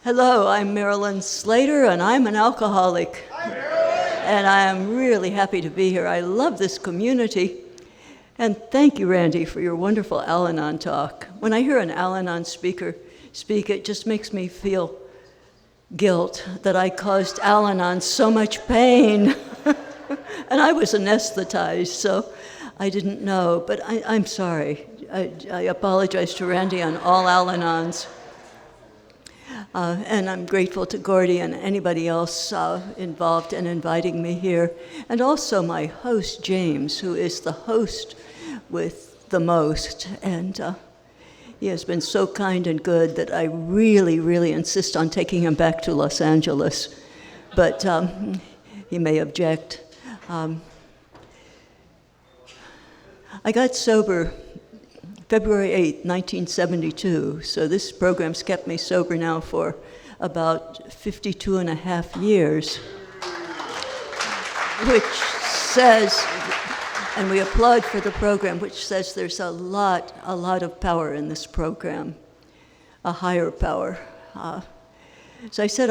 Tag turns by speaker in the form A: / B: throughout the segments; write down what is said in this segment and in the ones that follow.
A: Hello, I'm Marilyn Slater, and I'm an alcoholic.
B: Hi, Marilyn!
A: And I am really happy to be here. I love this community. And thank you, Randy, for your wonderful Al-Anon talk. When I hear an Al-Anon speaker speak, it just makes me feel guilt that I caused Al-Anon so much pain. And I was anesthetized, so I didn't know. But I'm sorry. I apologize to Randy and all Al-Anons. And I'm grateful to Gordy and anybody else involved in inviting me here. And also my host, James, who is the host with the most. And he has been so kind and good that I really, really insist on taking him back to Los Angeles. But he may object. I got sober February 8th, 1972, so this program's kept me sober now for about 52 and a half years, which says, and we applaud for the program, which says there's a lot of power in this program, a higher power. So I said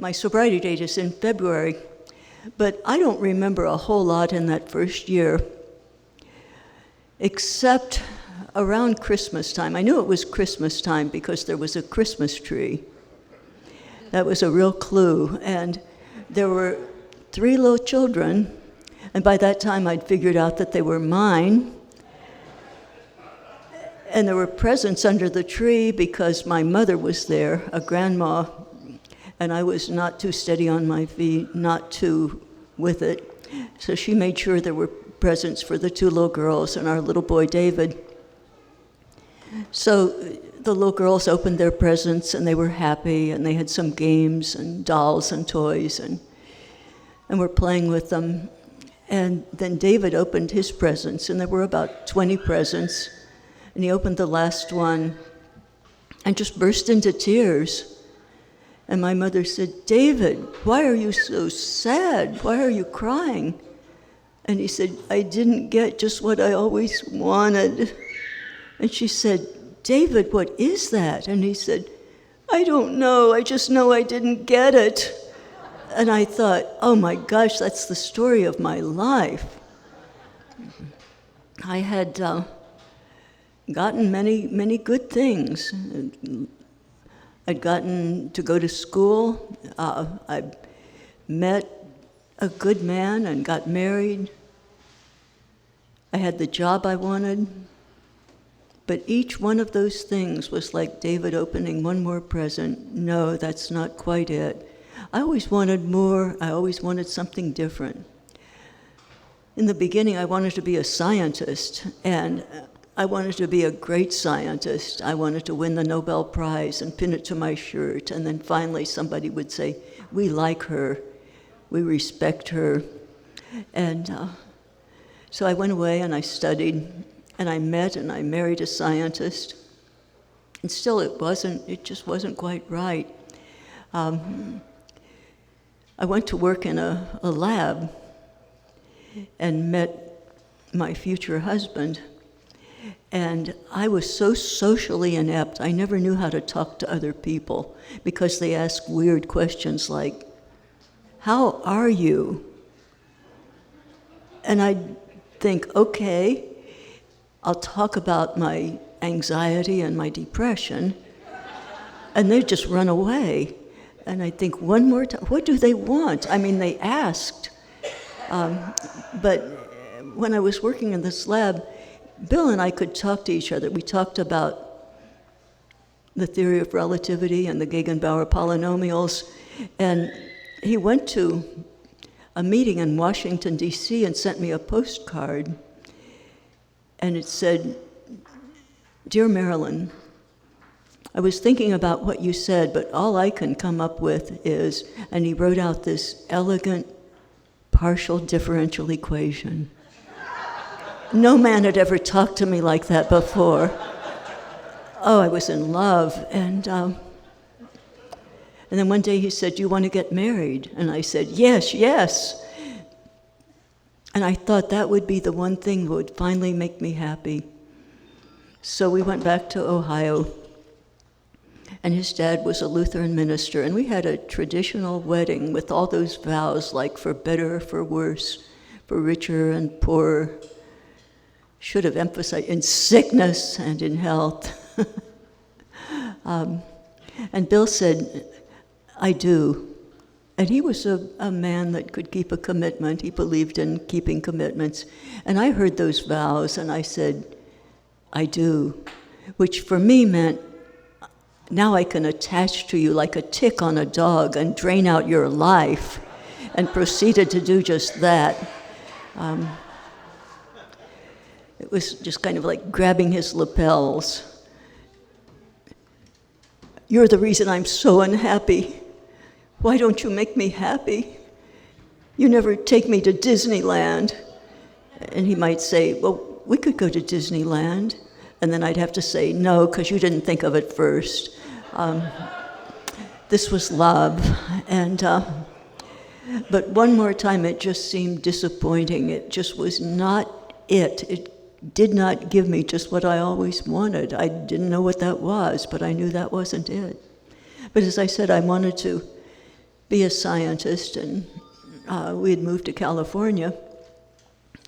A: my sobriety date is in February, but I don't remember a whole lot in that first year, except around Christmas time. I knew it was Christmas time because there was a Christmas tree. That was a real clue. And there were 3 little children, and by that time I'd figured out that they were mine. And there were presents under the tree because my mother was there, a grandma, and I was not too steady on my feet, not too with it. So she made sure there were presents for the 2 little girls and our little boy David. So the little girls opened their presents and they were happy, and they had some games and dolls and toys and were playing with them. And then David opened his presents, and there were about 20 presents, and he opened the last one and just burst into tears. And my mother said, "David, why are you so sad? Why are you crying?" And he said, "I didn't get just what I always wanted." And she said, "David, what is that?" And he said, "I don't know. I just know I didn't get it." And I thought, oh my gosh, that's the story of my life. I had gotten many good things. I'd gotten to go to school. I met a good man and got married. I had the job I wanted. But each one of those things was like David opening one more present. No, that's not quite it. I always wanted more. I always wanted something different. In the beginning, I wanted to be a scientist, and I wanted to be a great scientist. I wanted to win the Nobel Prize and pin it to my shirt, and then finally somebody would say, "We like her, we respect her." And so I went away and I studied, and I met and I married a scientist, and still it just wasn't quite right. I went to work in a lab and met my future husband, and I was so socially inept, I never knew how to talk to other people because they asked weird questions like, "How are you?" And I'd think, okay, I'll talk about my anxiety and my depression, and they'd just run away. And I'd think, one more time, what do they want? I mean, they asked. But when I was working in this lab, Bill and I could talk to each other. We talked about the theory of relativity and the Gegenbauer polynomials. And he went to a meeting in Washington, D.C., and sent me a postcard. And it said, "Dear Marilyn, I was thinking about what you said, but all I can come up with is," and he wrote out this elegant partial differential equation. No man had ever talked to me like that before. Oh, I was in love. And then one day he said, "Do you want to get married?" And I said, "Yes, yes." And I thought that would be the one thing that would finally make me happy. So we went back to Ohio. And his dad was a Lutheran minister, and we had a traditional wedding with all those vows, like for better or for worse, for richer and poorer. Should have emphasized in sickness and in health. And Bill said, "I do." And he was a man that could keep a commitment. He believed in keeping commitments. And I heard those vows, and I said, "I do," which for me meant, now I can attach to you like a tick on a dog and drain out your life, and proceeded to do just that. It was just kind of like grabbing his lapels. "You're the reason I'm so unhappy. Why don't you make me happy? You never take me to Disneyland." And he might say, "Well, we could go to Disneyland." And then I'd have to say, "No, because you didn't think of it first." This was love. But one more time, it just seemed disappointing. It just was not it. It did not give me just what I always wanted. I didn't know what that was, but I knew that wasn't it. But as I said, I wanted to be a scientist, and we had moved to California,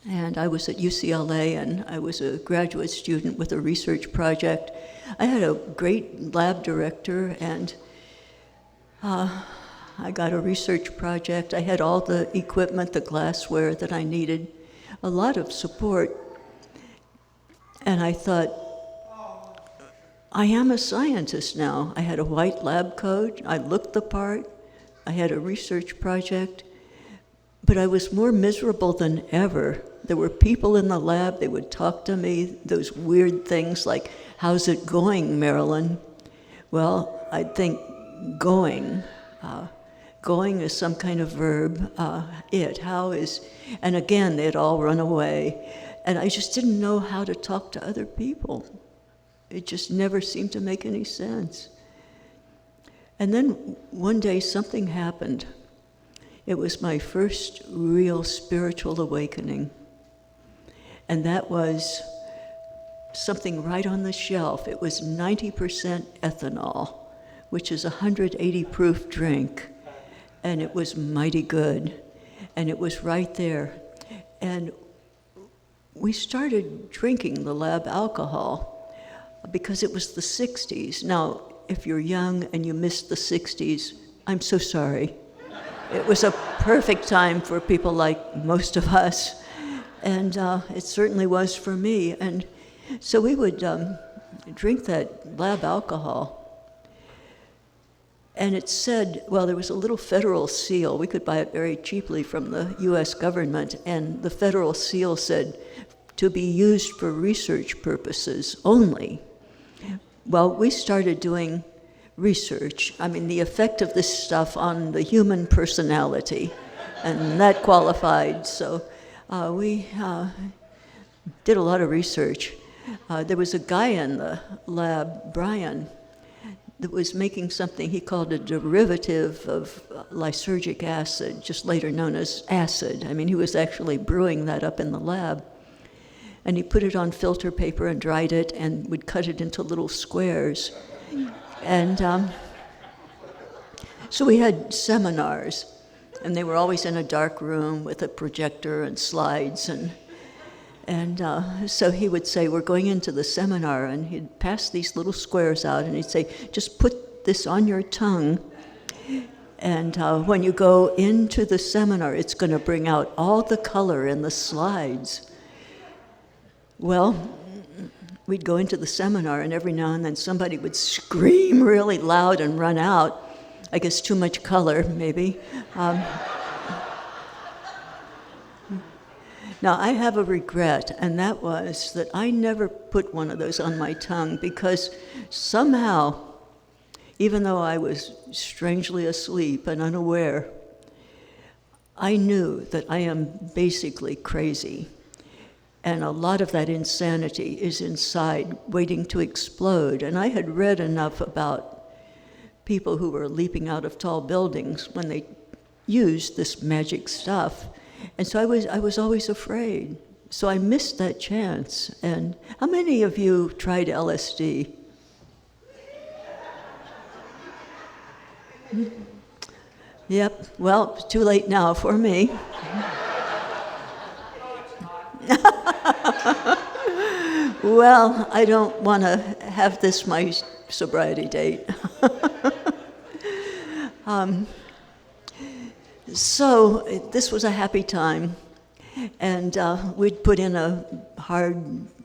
A: and I was at UCLA, and I was a graduate student with a research project. I had a great lab director, and I got a research project. I had all the equipment, the glassware that I needed, a lot of support. And I thought, I am a scientist now. I had a white lab coat, I looked the part, I had a research project, but I was more miserable than ever. There were people in the lab, they would talk to me, those weird things like, "How's it going, Marilyn?" Well, I'd think going. Going is some kind of verb. How is, and again, they'd all run away. And I just didn't know how to talk to other people. It just never seemed to make any sense. And then one day something happened. It was my first real spiritual awakening. And that was something right on the shelf. It was 90% ethanol, which is a 180 proof drink. And it was mighty good. And it was right there. And we started drinking the lab alcohol because it was the 60s. Now, if you're young and you missed the 60s, I'm so sorry. It was a perfect time for people like most of us, and it certainly was for me. And so we would drink that lab alcohol. And it said, well, there was a little federal seal. We could buy it very cheaply from the US government, and the federal seal said, "To be used for research purposes only." Well, we started doing research. I mean, the effect of this stuff on the human personality, and that qualified. So we did a lot of research. There was a guy in the lab, Brian, that was making something he called a derivative of lysergic acid, just later known as acid. I mean, he was actually brewing that up in the lab. And he put it on filter paper and dried it and would cut it into little squares. And so we had seminars, and they were always in a dark room with a projector and slides. And so he would say, "We're going into the seminar," and he'd pass these little squares out, and he'd say, "Just put this on your tongue, and when you go into the seminar, it's going to bring out all the color in the slides." Well, we'd go into the seminar, and every now and then somebody would scream really loud and run out. I guess too much color, maybe. Now, I have a regret, and that was that I never put one of those on my tongue, because somehow, even though I was strangely asleep and unaware, I knew that I am basically crazy. And a lot of that insanity is inside, waiting to explode. And I had read enough about people who were leaping out of tall buildings when they used this magic stuff. And so I was always afraid. So I missed that chance. And how many of you tried LSD? Yep, well, it's too late now for me. Well, I don't want to have this my sobriety date. So this was a happy time, and we'd put in a hard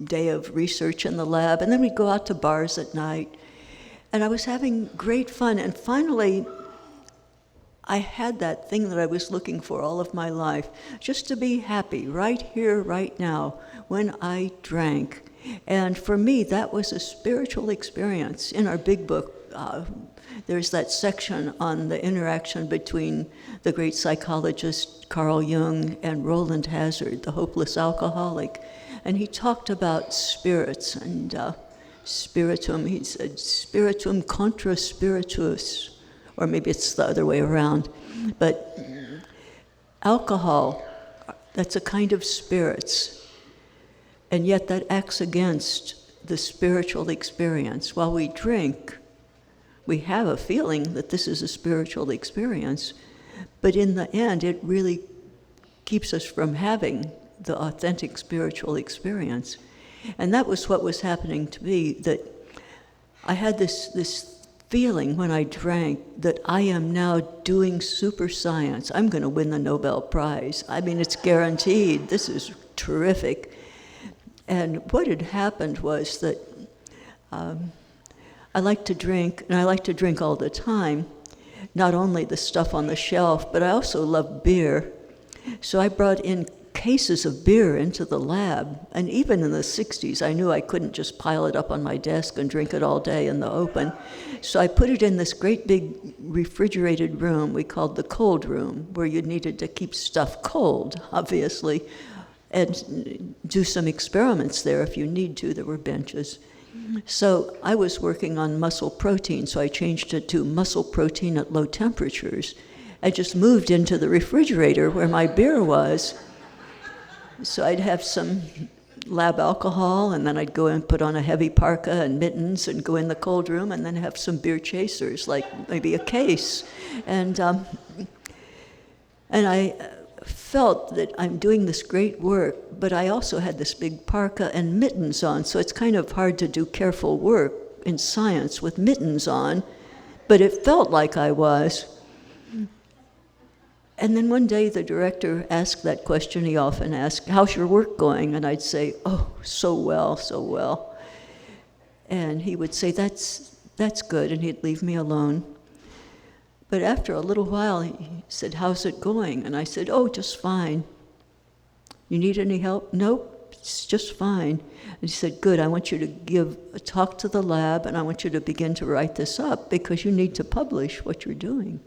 A: day of research in the lab, and then we'd go out to bars at night, and I was having great fun, and finally I had that thing that I was looking for all of my life, just to be happy right here, right now, when I drank. And for me, that was a spiritual experience. In our big book, there's that section on the interaction between the great psychologist Carl Jung and Roland Hazard, the hopeless alcoholic. And he talked about spirits and spiritum. He said, spiritum contra spiritus, or maybe it's the other way around. But alcohol, that's a kind of spirits. And yet that acts against the spiritual experience. While we drink, we have a feeling that this is a spiritual experience, but in the end, it really keeps us from having the authentic spiritual experience. And that was what was happening to me, that I had this feeling when I drank that I am now doing super science. I'm going to win the Nobel Prize. I mean, it's guaranteed. This is terrific. And what had happened was that I like to drink, and I like to drink all the time, not only the stuff on the shelf, but I also love beer. So I brought in cases of beer into the lab, and even in the 60s, I knew I couldn't just pile it up on my desk and drink it all day in the open. So I put it in this great big refrigerated room we called the cold room, where you needed to keep stuff cold, obviously, and do some experiments there if you need to. There were benches. So I was working on muscle protein, so I changed it to muscle protein at low temperatures. I just moved into the refrigerator where my beer was. So I'd have some lab alcohol, and then I'd go and put on a heavy parka and mittens and go in the cold room and then have some beer chasers, like maybe a case. And I felt that I'm doing this great work, but I also had this big parka and mittens on, so it's kind of hard to do careful work in science with mittens on, but it felt like I was. And then one day the director asked that question he often asked, how's your work going? And I'd say, oh, so well, so well. And he would say, that's good, and he'd leave me alone. But after a little while, he said, how's it going? And I said, oh, just fine. You need any help? Nope, it's just fine. And he said, good, I want you to give a talk to the lab, and I want you to begin to write this up, because you need to publish what you're doing.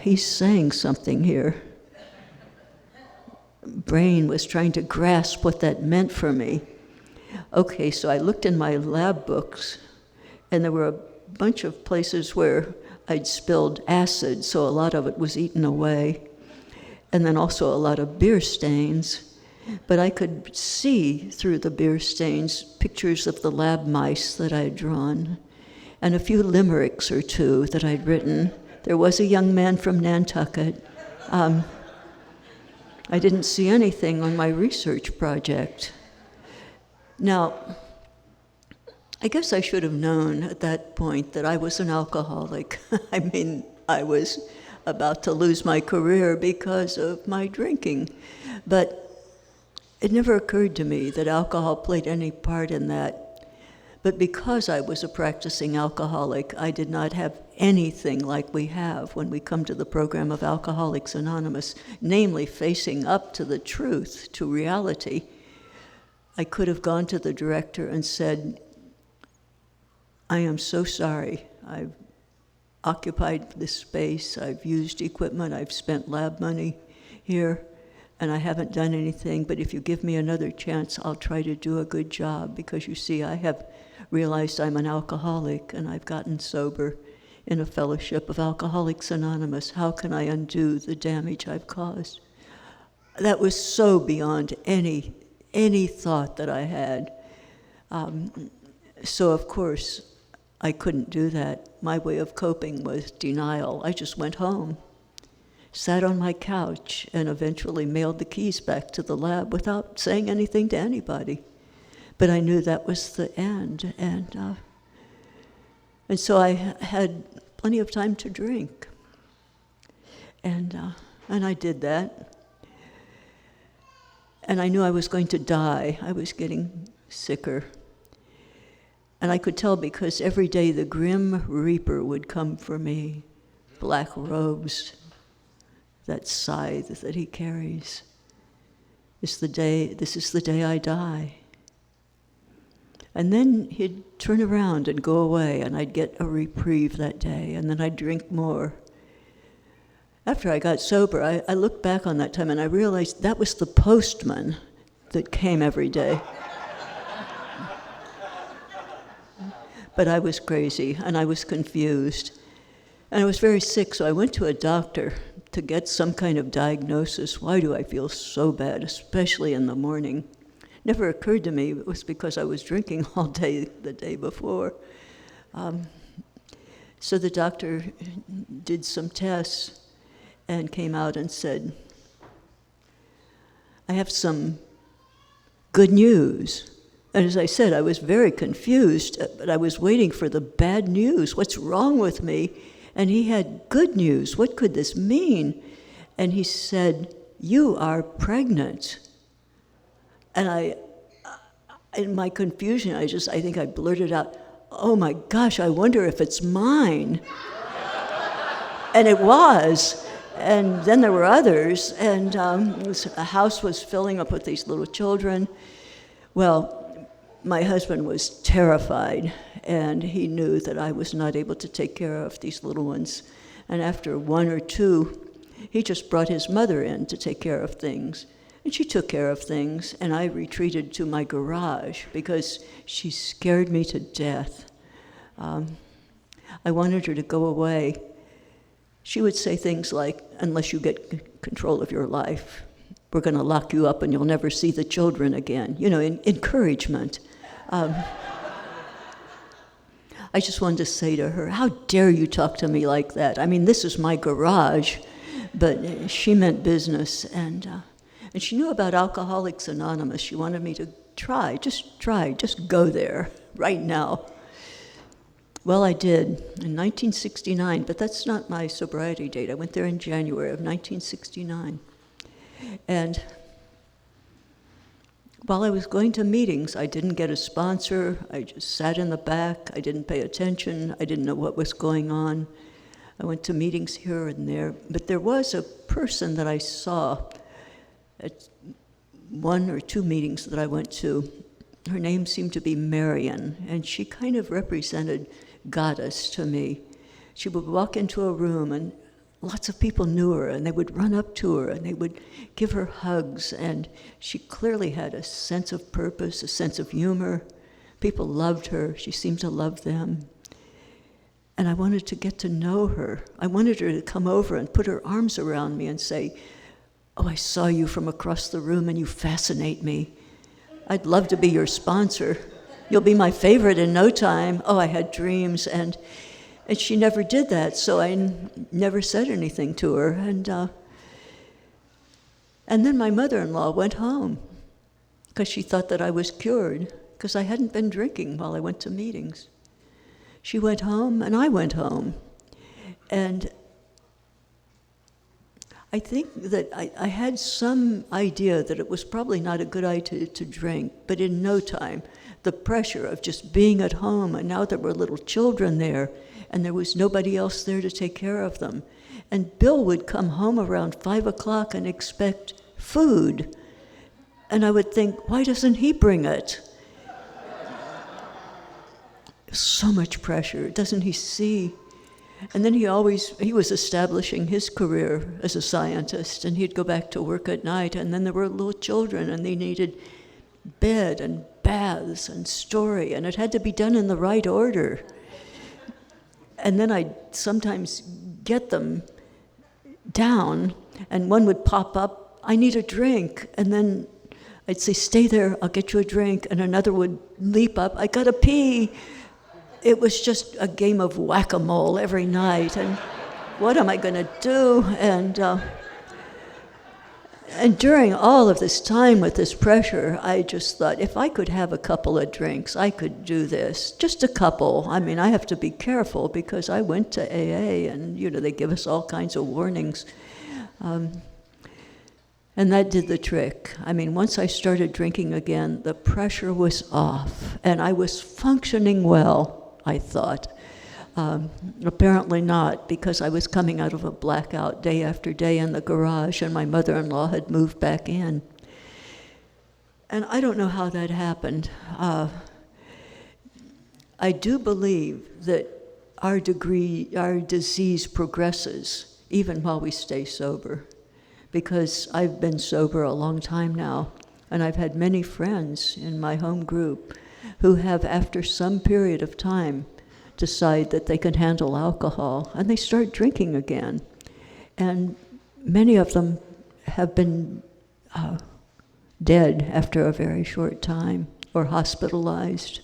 A: He's saying something here. Brain was trying to grasp what that meant for me. Okay, so I looked in my lab books, and there were a bunch of places where I'd spilled acid, so a lot of it was eaten away, and then also a lot of beer stains. But I could see through the beer stains pictures of the lab mice that I'd drawn, and a few limericks or two that I'd written. There was a young man from Nantucket. I didn't see anything on my research project. Now, I guess I should have known at that point that I was an alcoholic. I mean, I was about to lose my career because of my drinking. But it never occurred to me that alcohol played any part in that. But because I was a practicing alcoholic, I did not have anything like we have when we come to the program of Alcoholics Anonymous, namely facing up to the truth, to reality. I could have gone to the director and said, I am so sorry. I've occupied this space, I've used equipment, I've spent lab money here, and I haven't done anything, but if you give me another chance, I'll try to do a good job, because you see, I have realized I'm an alcoholic, and I've gotten sober in a fellowship of Alcoholics Anonymous. How can I undo the damage I've caused? That was so beyond any thought that I had. So of course, I couldn't do that. My way of coping was denial. I just went home, sat on my couch, and eventually mailed the keys back to the lab without saying anything to anybody. But I knew that was the end, and so I had plenty of time to drink, and I did that. And I knew I was going to die. I was getting sicker. And I could tell because every day the grim reaper would come for me, black robes, that scythe that he carries. This is the day I die. And then he'd turn around and go away, and I'd get a reprieve that day, and then I'd drink more. After I got sober, I looked back on that time and I realized that was the postman that came every day. But I was crazy, and I was confused. And I was very sick, so I went to a doctor to get some kind of diagnosis. Why do I feel so bad, especially in the morning? Never occurred to me it was because I was drinking all day the day before. So the doctor did some tests and came out and said, I have some good news. And as I said, I was very confused, but I was waiting for the bad news. What's wrong with me? And he had good news. What could this mean? And he said, you are pregnant. And in my confusion, I think I blurted out, oh my gosh, I wonder if it's mine. And it was. And then there were others, and a house was filling up with these little children. Well, my husband was terrified, and he knew that I was not able to take care of these little ones. And after one or two, he just brought his mother in to take care of things. And she took care of things, and I retreated to my garage because she scared me to death. I wanted her to go away. She would say things like, unless you get control of your life, we're going to lock you up and you'll never see the children again. Encouragement. I just wanted to say to her, how dare you talk to me like that? I mean, this is my garage. But she meant business, and she knew about Alcoholics Anonymous. She wanted me to just go there right now. Well, I did in 1969, but that's not my sobriety date. I went there in January of 1969. And while I was going to meetings, I didn't get a sponsor. I just sat in the back. I didn't pay attention. I didn't know what was going on. I went to meetings here and there. But there was a person that I saw at one or two meetings that I went to. Her name seemed to be Marion, and she kind of represented Goddess to me. She would walk into a room, and lots of people knew her, and they would run up to her, and they would give her hugs, and she clearly had a sense of purpose, a sense of humor. People loved her. She seemed to love them. And I wanted to get to know her. I wanted her to come over and put her arms around me and say, oh, I saw you from across the room, and you fascinate me. I'd love to be your sponsor. You'll be my favorite in no time. Oh, I had dreams, and she never did that, so I never said anything to her. And then my mother-in-law went home because she thought that I was cured because I hadn't been drinking while I went to meetings. She went home, and I went home. And I think that I had some idea that it was probably not a good idea to drink, but in no time, the pressure of just being at home, and now there were little children there, and there was nobody else there to take care of them. And Bill would come home around 5 o'clock and expect food. And I would think, why doesn't he bring it? So much pressure. Doesn't he see? And then he was establishing his career as a scientist, and he'd go back to work at night, and then there were little children, and they needed bed and baths and story, and it had to be done in the right order. And then I'd sometimes get them down, and one would pop up, I need a drink, and then I'd say, stay there, I'll get you a drink, and another would leap up, I gotta pee. it was just a game of whack-a-mole every night, and what am I going to do? And during all of this time with this pressure, I just thought, if I could have a couple of drinks, I could do this. Just a couple. I mean, I have to be careful because I went to AA and, they give us all kinds of warnings. And that did the trick. I mean, once I started drinking again, the pressure was off and I was functioning well, I thought. Apparently not, because I was coming out of a blackout day after day in the garage, and my mother-in-law had moved back in. And I don't know how that happened. I do believe that our disease progresses even while we stay sober, because I've been sober a long time now, and I've had many friends in my home group who have, after some period of time, decide that they can handle alcohol, and they start drinking again. And many of them have been dead after a very short time or hospitalized.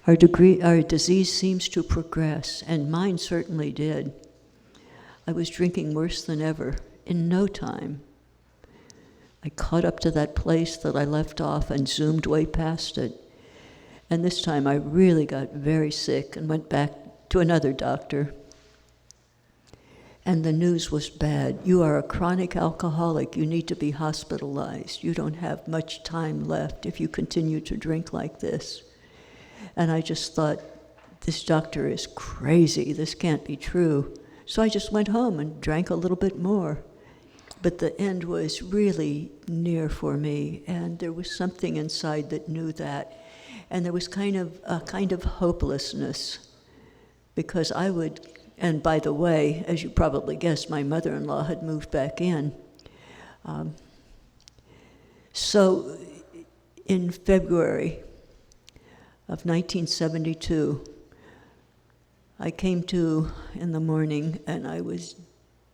A: Our disease seems to progress, and mine certainly did. I was drinking worse than ever in no time. I caught up to that place that I left off and zoomed way past it. And this time I really got very sick and went back to another doctor. And the news was bad. You are a chronic alcoholic. You need to be hospitalized. You don't have much time left if you continue to drink like this. And I just thought, this doctor is crazy. This can't be true. So I just went home and drank a little bit more. But the end was really near for me, and there was something inside that knew that. And there was a kind of hopelessness, because I would, and by the way, as you probably guessed, my mother-in-law had moved back in. So in February of 1972, I came to in the morning, and I was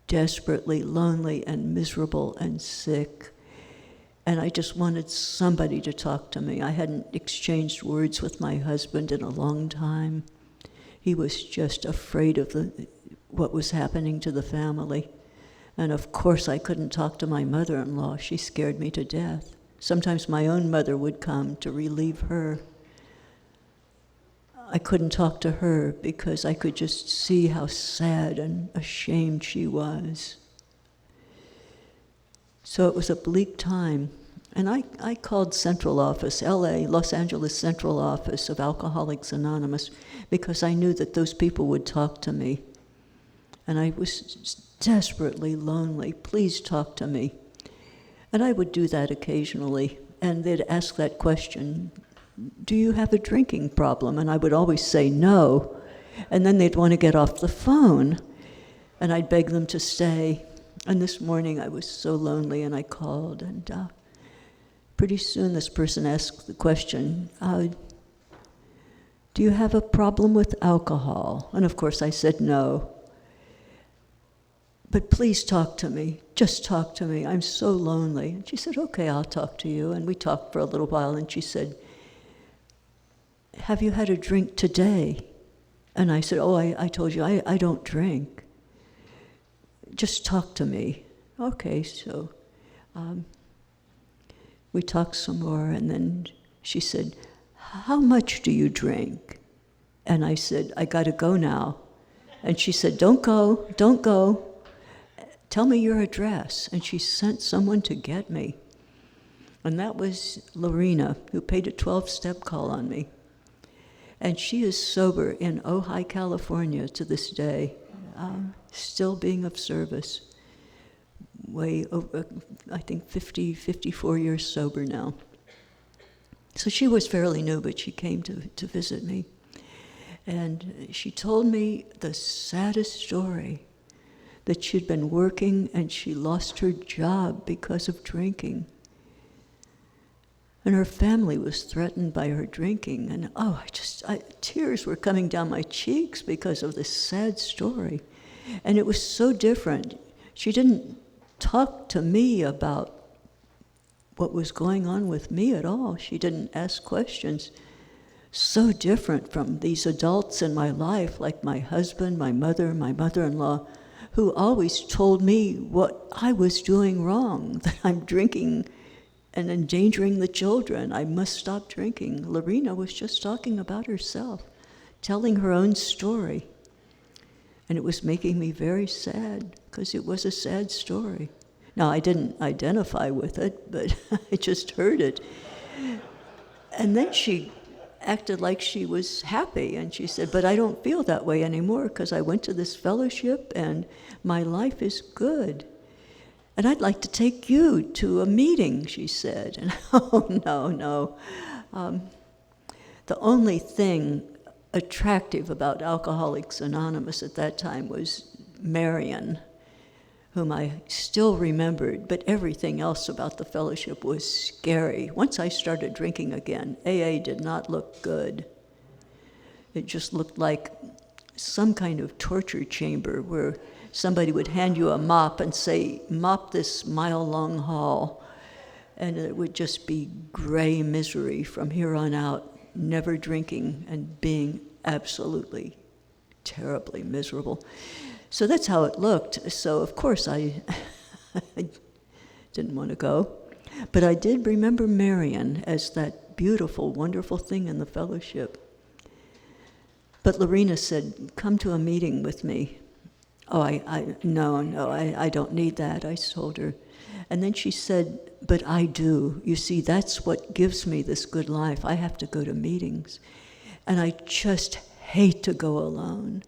A: desperately lonely and miserable and sick. And I just wanted somebody to talk to me. I hadn't exchanged words with my husband in a long time. He was just afraid of what was happening to the family. And of course I couldn't talk to my mother-in-law. She scared me to death. Sometimes my own mother would come to relieve her. I couldn't talk to her because I could just see how sad and ashamed she was. So it was a bleak time. And I called central office, LA, Los Angeles central office of Alcoholics Anonymous, because I knew that those people would talk to me. And I was desperately lonely. Please talk to me. And I would do that occasionally. And they'd ask that question, do you have a drinking problem? And I would always say no. And then they'd want to get off the phone. And I'd beg them to stay. And this morning I was so lonely, and I called, and pretty soon this person asked the question, do you have a problem with alcohol? And of course I said no. But please talk to me. Just talk to me. I'm so lonely. And she said, okay, I'll talk to you. And we talked for a little while, and she said, have you had a drink today? And I said, I told you, I don't drink. Just talk to me. Okay, so we talked some more, and then she said, how much do you drink? And I said, I gotta go now. And she said, don't go. Tell me your address. And she sent someone to get me. And that was Lorena, who paid a 12-step call on me. And she is sober in Ojai, California to this day. Still being of service, way over, I think 54 years sober now. So she was fairly new, but she came to visit me. And she told me the saddest story, that she'd been working and she lost her job because of drinking. And her family was threatened by her drinking. And tears were coming down my cheeks because of this sad story. And it was so different. She didn't talk to me about what was going on with me at all. She didn't ask questions. so different from these adults in my life, like my husband, my mother, my mother-in-law, who always told me what I was doing wrong, that I'm drinking and endangering the children. I must stop drinking. Lorena was just talking about herself, telling her own story. And it was making me very sad, because it was a sad story. Now, I didn't identify with it, but I just heard it. And then she acted like she was happy, and she said, but I don't feel that way anymore, because I went to this fellowship and my life is good. And I'd like to take you to a meeting, she said. And oh, no. The only thing attractive about Alcoholics Anonymous at that time was Marion, whom I still remembered, but everything else about the fellowship was scary. Once I started drinking again, AA did not look good. It just looked like some kind of torture chamber where somebody would hand you a mop and say, mop this mile-long hall, and it would just be gray misery from here on out, never drinking and being absolutely terribly miserable. So that's how it looked. So of course I didn't want to go. But I did remember Marion as that beautiful, wonderful thing in the fellowship. But Lorena said, come to a meeting with me. Oh, no, I don't need that, I told her. And then she said, but I do. You see, that's what gives me this good life. I have to go to meetings. And I just hate to go alone.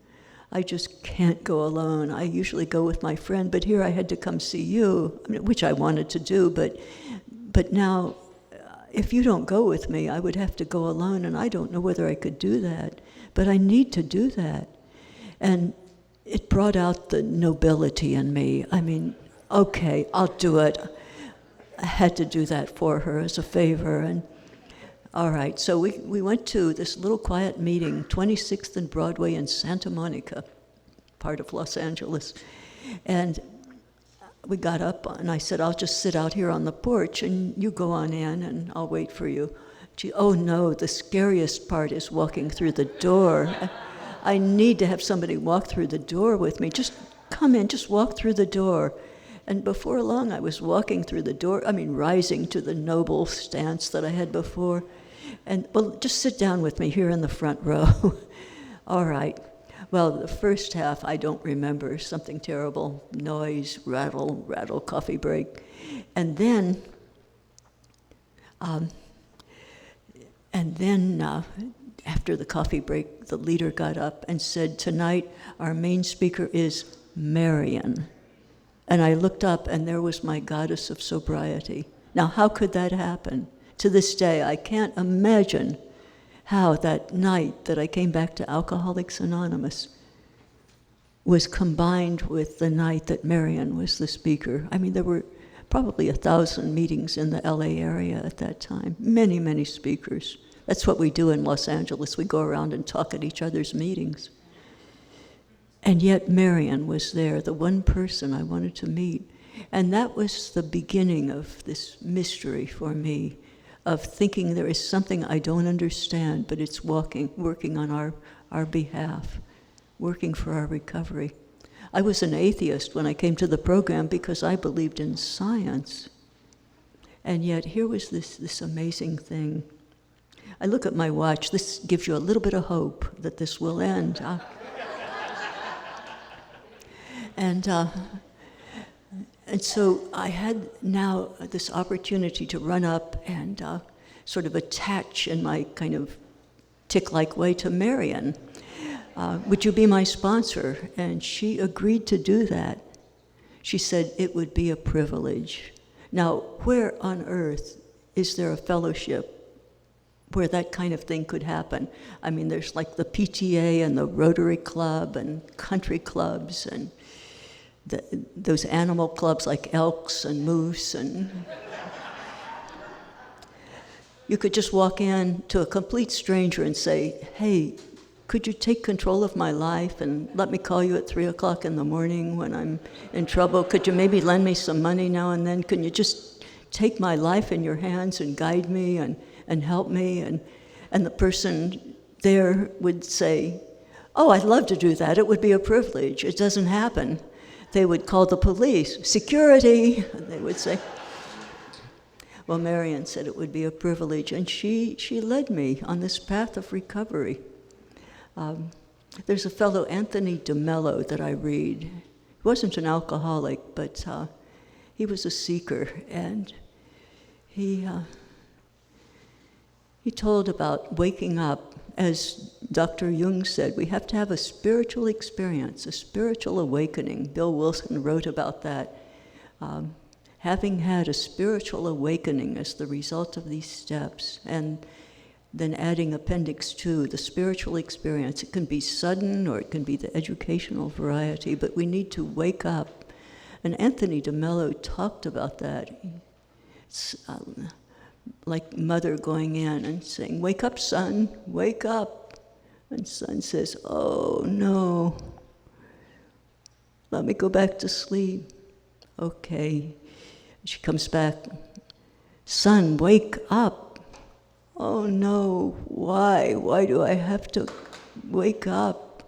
A: I just can't go alone. I usually go with my friend, but here I had to come see you, which I wanted to do, but now, if you don't go with me, I would have to go alone, and I don't know whether I could do that, but I need to do that. And it brought out the nobility in me. I mean, okay, I'll do it. I had to do that for her as a favor, and all right, so we went to this little quiet meeting, 26th and Broadway in Santa Monica, part of Los Angeles. And we got up, and I said, I'll just sit out here on the porch, and you go on in, and I'll wait for you. She, oh no, the scariest part is walking through the door. I need to have somebody walk through the door with me. Just come in, just walk through the door. And before long, I was walking through the door, rising to the noble stance that I had before. And, well, just sit down with me here in the front row. All right. Well, the first half, I don't remember. Something terrible. Noise, rattle, coffee break. And then after the coffee break, the leader got up and said, tonight, our main speaker is Marion. And I looked up, and there was my goddess of sobriety. Now, how could that happen? To this day, I can't imagine how that night that I came back to Alcoholics Anonymous was combined with the night that Marion was the speaker. There were probably 1,000 meetings in the LA area at that time, many, many speakers. That's what we do in Los Angeles. We go around and talk at each other's meetings. And yet Marion was there, the one person I wanted to meet. And that was the beginning of this mystery for me, of thinking there is something I don't understand, but it's working on our behalf, working for our recovery. I was an atheist when I came to the program because I believed in science. And yet here was this amazing thing. I look at my watch. This gives you a little bit of hope that this will end. And so I had now this opportunity to run up and sort of attach in my kind of tick-like way to Marion. Would you be my sponsor? And she agreed to do that. She said it would be a privilege. Now, where on earth is there a fellowship where that kind of thing could happen? There's like the PTA and the Rotary Club and country clubs and those animal clubs like elks and moose, and you could just walk in to a complete stranger and say, hey, could you take control of my life and let me call you at 3 o'clock in the morning when I'm in trouble? Could you maybe lend me some money now and then? Can you just take my life in your hands and guide me and help me? And the person there would say, "Oh, I'd love to do that. It would be a privilege. It doesn't happen." They would call the police, "Security," and they would say. Well, Marion said it would be a privilege, and she led me on this path of recovery. There's a fellow, Anthony DeMello, that I read. He wasn't an alcoholic, but he was a seeker, and he told about waking up. As Dr. Jung said, we have to have a spiritual experience, a spiritual awakening. Bill Wilson wrote about that. Having had a spiritual awakening as the result of these steps, and then adding Appendix 2, the spiritual experience. It can be sudden or it can be the educational variety, but we need to wake up. And Anthony DeMello talked about that. It's like mother going in and saying, "Wake up, son, wake up." And son says, "Oh, no. Let me go back to sleep." Okay. She comes back, "Son, wake up." "Oh, no. Why? Why do I have to wake up?"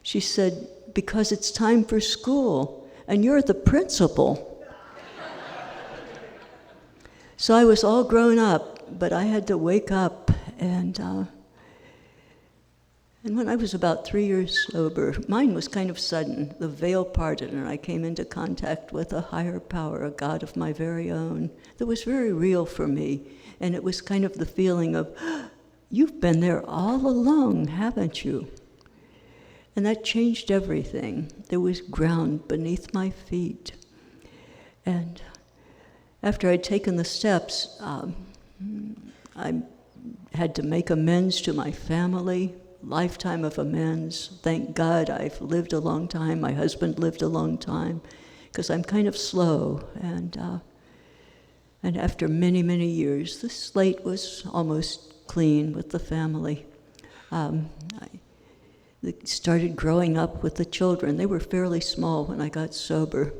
A: She said, "Because it's time for school, and you're the principal." So I was all grown up, but I had to wake up, and when I was about 3 years sober, mine was kind of sudden. The veil parted, and I came into contact with a higher power, a God of my very own, that was very real for me. And it was kind of the feeling of, "You've been there all along, haven't you?" And that changed everything. There was ground beneath my feet. And after I'd taken the steps, I had to make amends to my family, lifetime of amends. Thank God I've lived a long time. My husband lived a long time, because I'm kind of slow. And after many, many years, the slate was almost clean with the family. I started growing up with the children. They were fairly small when I got sober.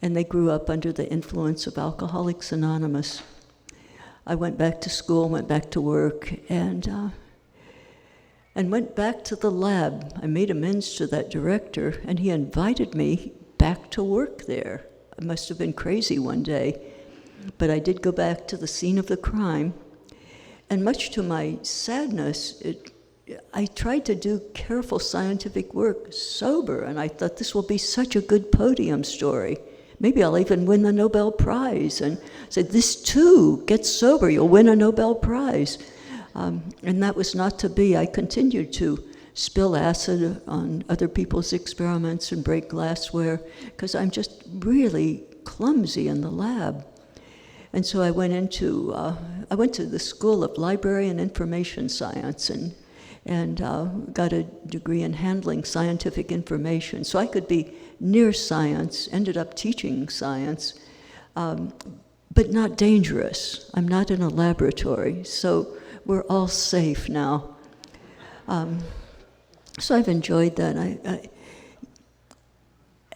A: And they grew up under the influence of Alcoholics Anonymous. I went back to school, went back to work, and went back to the lab. I made amends to that director, and he invited me back to work there. I must have been crazy one day, but I did go back to the scene of the crime, and much to my sadness, I tried to do careful scientific work sober, and I thought this will be such a good podium story. Maybe I'll even win the Nobel Prize. And said, "This too, get sober, you'll win a Nobel Prize." And that was not to be. I continued to spill acid on other people's experiments and break glassware, because I'm just really clumsy in the lab. And so I went to the School of Library and Information Science, and got a degree in handling scientific information. So I could be near science, ended up teaching science, but not dangerous. I'm not in a laboratory, so we're all safe now. So I've enjoyed that.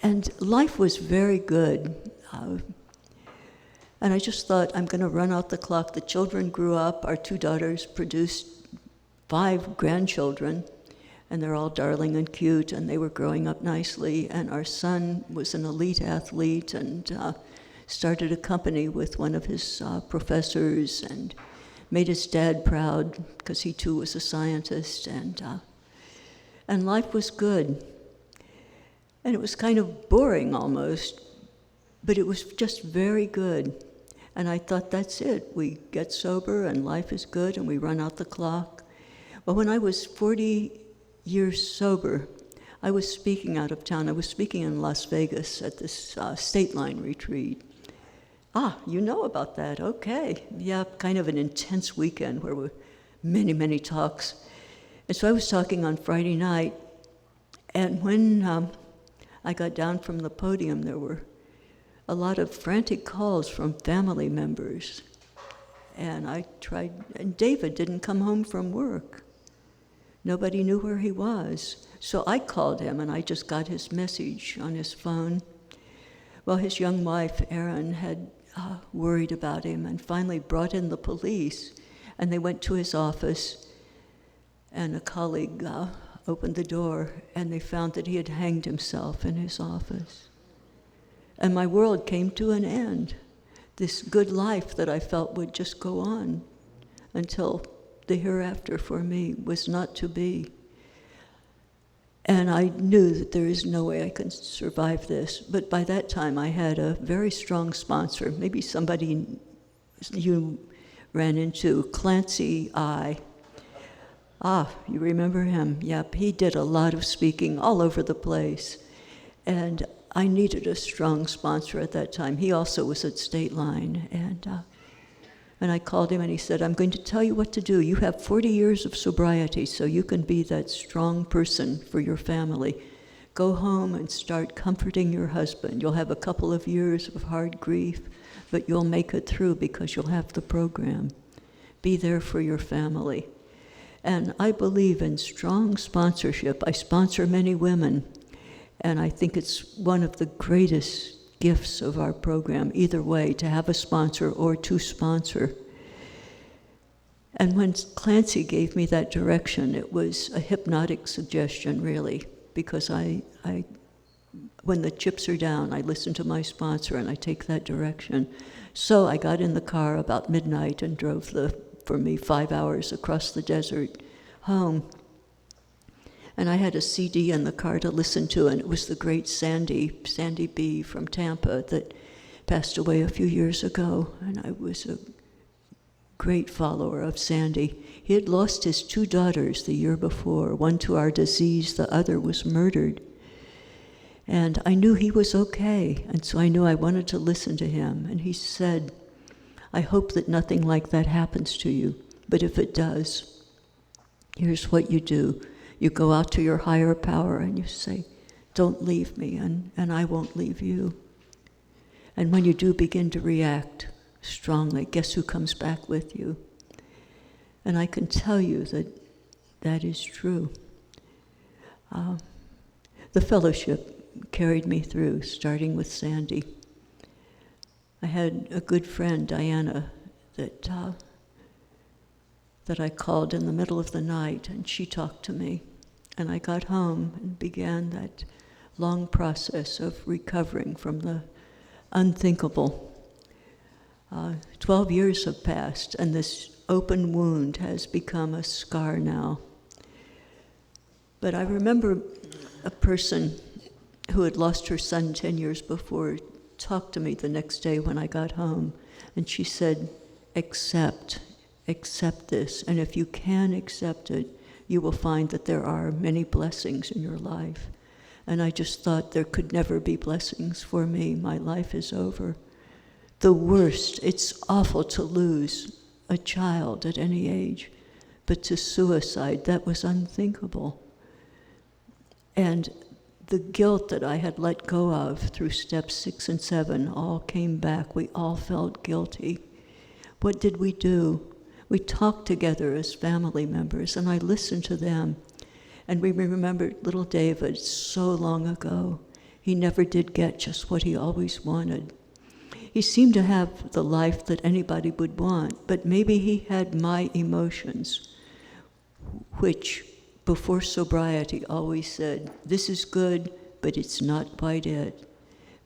A: And life was very good. And I just thought, I'm going to run out the clock. The children grew up. Our 2 daughters produced 5 grandchildren, and they're all darling and cute, and they were growing up nicely. And our son was an elite athlete and started a company with one of his professors and made his dad proud, because he too was a scientist. And life was good. And it was kind of boring almost, but it was just very good. And I thought, that's it. We get sober and life is good and we run out the clock. Well, when I was 40 years sober, I was speaking out of town. I was speaking in Las Vegas at this State Line retreat. Ah, you know about that, okay. Yeah, kind of an intense weekend where were many, many talks. And so I was talking on Friday night, and when I got down from the podium, there were a lot of frantic calls from family members. And I tried, and David didn't come home from work. Nobody knew where he was. So I called him, and I just got his message on his phone. Well, his young wife, Erin, had worried about him and finally brought in the police. And they went to his office, and a colleague opened the door, and they found that he had hanged himself in his office. And my world came to an end. This good life that I felt would just go on until the hereafter for me was not to be. And I knew that there is no way I can survive this. But by that time, I had a very strong sponsor. Maybe somebody you ran into, Clancy I. You remember him? Yep, he did a lot of speaking all over the place. And I needed a strong sponsor at that time. He also was at State Line. And I called him and he said, I'm going to tell you what to do. You have 40 years of sobriety, so you can be that strong person for your family. Go home and start comforting your husband. You'll have a couple of years of hard grief, but you'll make it through because you'll have the program. Be there for your family. And I believe in strong sponsorship. I sponsor many women, and I think it's one of the greatest gifts of our program, either way, to have a sponsor or to sponsor. And when Clancy gave me that direction, it was a hypnotic suggestion, really, because I when the chips are down, I listen to my sponsor and I take that direction. So I got in the car about midnight and drove for me 5 hours across the desert home. And I had a CD in the car to listen to, and it was the great Sandy B from Tampa that passed away a few years ago, and I was a great follower of Sandy. He had lost his 2 daughters the year before, one to our disease, the other was murdered. And I knew he was okay, and so I knew I wanted to listen to him. And he said, I hope that nothing like that happens to you, but if it does, here's what you do. You go out to your higher power and you say, don't leave me, and I won't leave you. And when you do begin to react strongly, guess who comes back with you? And I can tell you that that is true. The fellowship carried me through, starting with Sandy. I had a good friend, Diana, that I called in the middle of the night, and she talked to me. And I got home and began that long process of recovering from the unthinkable. 12 years have passed, and this open wound has become a scar now. But I remember a person who had lost her son 10 years before talked to me the next day when I got home, and she said, accept this, and if you can accept it, you will find that there are many blessings in your life. And I just thought there could never be blessings for me. My life is over. The worst, it's awful to lose a child at any age, but to suicide, that was unthinkable. And the guilt that I had let go of through steps 6 and 7 all came back. We all felt guilty. What did we do? We talked together as family members, and I listened to them. And we remembered little David so long ago. He never did get just what he always wanted. He seemed to have the life that anybody would want, but maybe he had my emotions, which before sobriety always said, this is good, but it's not quite it.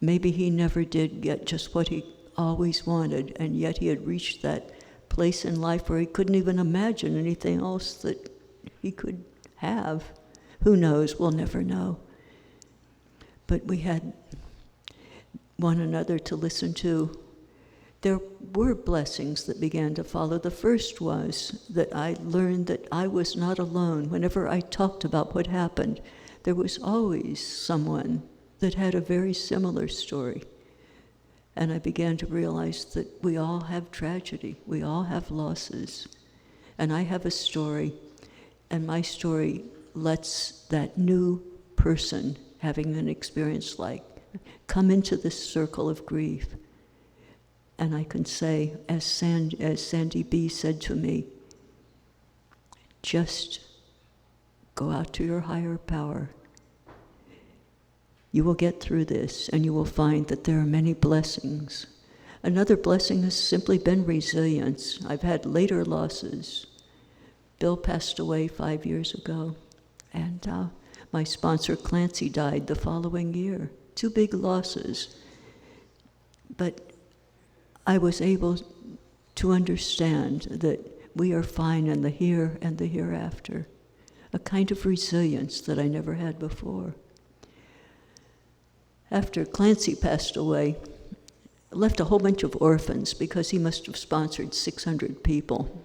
A: Maybe he never did get just what he always wanted, and yet he had reached that place in life where he couldn't even imagine anything else that he could have. Who knows? We'll never know. But we had one another to listen to. There were blessings that began to follow. The first was that I learned that I was not alone. Whenever I talked about what happened, there was always someone that had a very similar story. And I began to realize that we all have tragedy. We all have losses. And I have a story, and my story lets that new person having an experience like come into this circle of grief. And I can say, as Sandy B said to me, just go out to your higher power. You will get through this, and you will find that there are many blessings. Another blessing has simply been resilience. I've had later losses. Bill passed away 5 years ago, and my sponsor Clancy died the following year. 2 big losses. But I was able to understand that we are fine in the here and the hereafter. A kind of resilience that I never had before. After Clancy passed away, left a whole bunch of orphans because he must have sponsored 600 people.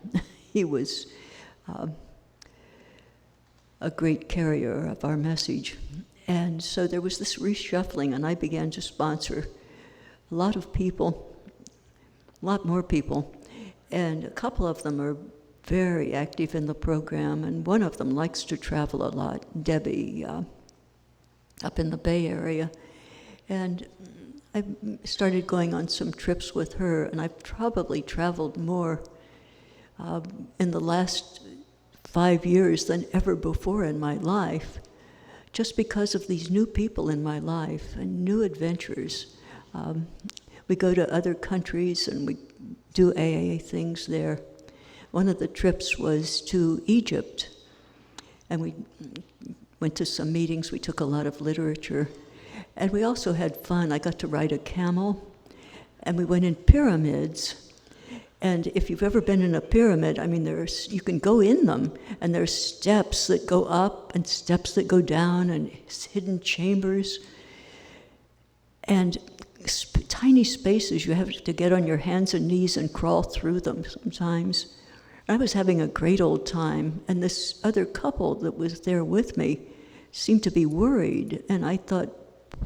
A: He was a great carrier of our message. And so there was this reshuffling, and I began to sponsor a lot of people, a lot more people, and a couple of them are very active in the program, and one of them likes to travel a lot, Debbie, up in the Bay Area. And I started going on some trips with her, and I've probably traveled more in the last 5 years than ever before in my life, just because of these new people in my life and new adventures. We go to other countries and we do AA things there. One of the trips was to Egypt, and we went to some meetings. We took a lot of literature, and we also had fun. I got to ride a camel, and we went in pyramids. And if you've ever been in a pyramid, I mean, you can go in them, and there's steps that go up and steps that go down and hidden chambers. And tiny spaces, you have to get on your hands and knees and crawl through them sometimes. I was having a great old time, and this other couple that was there with me seemed to be worried, and I thought,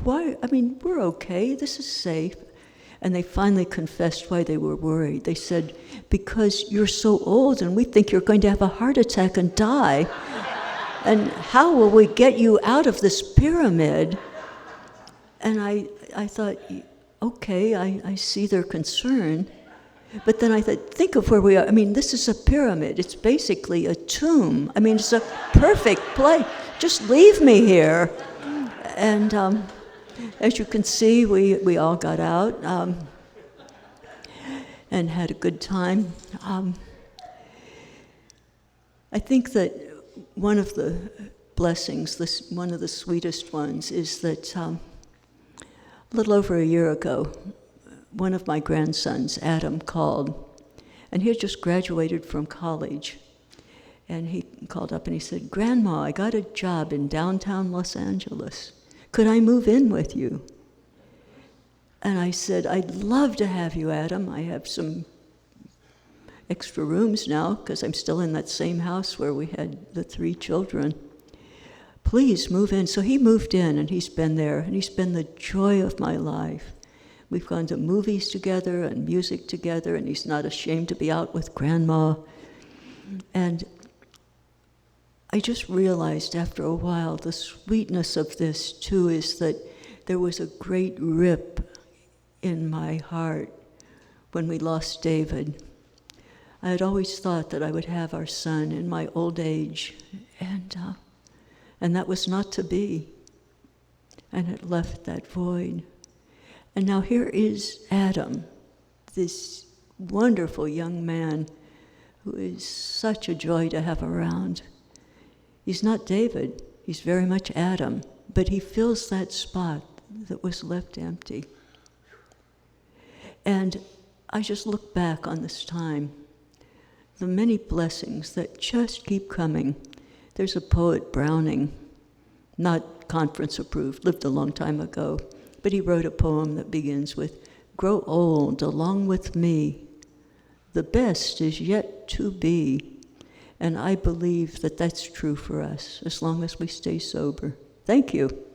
A: why? I mean, we're okay, this is safe. And they finally confessed why they were worried. They said, because you're so old and we think you're going to have a heart attack and die. And how will we get you out of this pyramid? And I thought, okay, I see their concern. But then I thought, think of where we are. I mean, this is a pyramid. It's basically a tomb. I mean, it's a perfect place. Just leave me here. And as you can see, we all got out and had a good time. I think that one of the blessings, one of the sweetest ones, is that a little over a year ago, one of my grandsons, Adam, called, and he had just graduated from college. And he called up and he said, Grandma, I got a job in downtown Los Angeles. Could I move in with you? And I said, I'd love to have you, Adam. I have some extra rooms now because I'm still in that same house where we had the 3 children. Please move in. So he moved in, and he's been there, and he's been the joy of my life. We've gone to movies together and music together, and he's not ashamed to be out with Grandma. And I just realized after a while the sweetness of this, too, is that there was a great rip in my heart when we lost David. I had always thought that I would have our son in my old age, and that was not to be. And it left that void. And now here is Adam, this wonderful young man who is such a joy to have around. He's not David, he's very much Adam, but he fills that spot that was left empty. And I just look back on this time, the many blessings that just keep coming. There's a poet, Browning, not conference approved, lived a long time ago, but he wrote a poem that begins with, grow old along with me, the best is yet to be. And I believe that that's true for us, as long as we stay sober. Thank you.